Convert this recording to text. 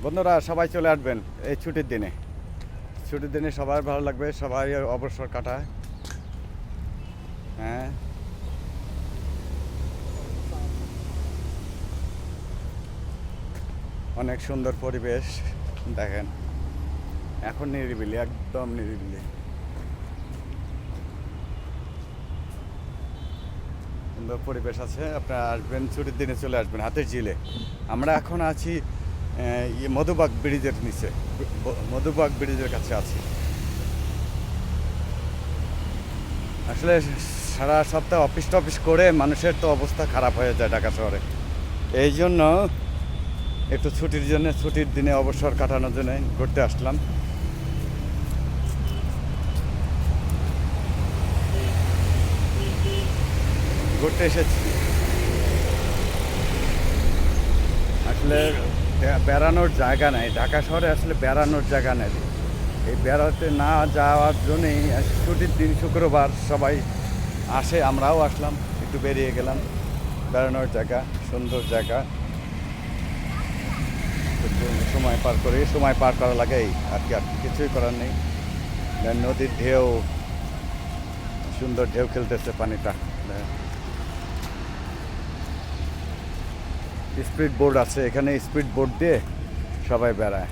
বন্ধুরা সবাই চলে আসবেন এই ছুটির দিনে। ছুটির দিনে সবার ভালো লাগবে, সবাই অবসর কাটায়। হ্যাঁ, অনেক সুন্দর পরিবেশ দেখেন। এখন নিরিবিলি, একদম নিরিবিলি। সুন্দর পরিবেশ আছে, আপনারা আসবেন ছুটির দিনে, চলে আসবেন হাতির ঝিলে। আমরা এখন আছি মধুবাগ ব্রিজের নিচে, মধুবাগ ব্রিজের কাছে আছি। আসলে সারা সপ্তাহ অফিস টফিস করে মানুষের তো অবস্থা খারাপ হয়ে যায় ঢাকা শহরে। এই জন্য একটু ছুটির দিনে অবসর কাটানোর জন্য ঘুরতে আসলাম। ঘুরতে এসেছি। আসলে বেড়ানোর জায়গা নেই ঢাকা শহরে, আসলে বেড়ানোর জায়গা নেই। এই বেড়াতে না যাওয়ার জন্যেই ছুটির দিন শুক্রবার সবাই আসে, আমরাও আসলাম, একটু বেরিয়ে গেলাম। বেড়ানোর জায়গা, সুন্দর জায়গা, একটু সময় পার করা লাগে এই আর কি, আর কিছুই করার নেই। নদীর ঢেউ, সুন্দর ঢেউ খেলতেছে পানিটা। স্পিড বোর্ড আছে এখানে, স্পিড বোর্ড দিয়ে সবাই বেড়ায়।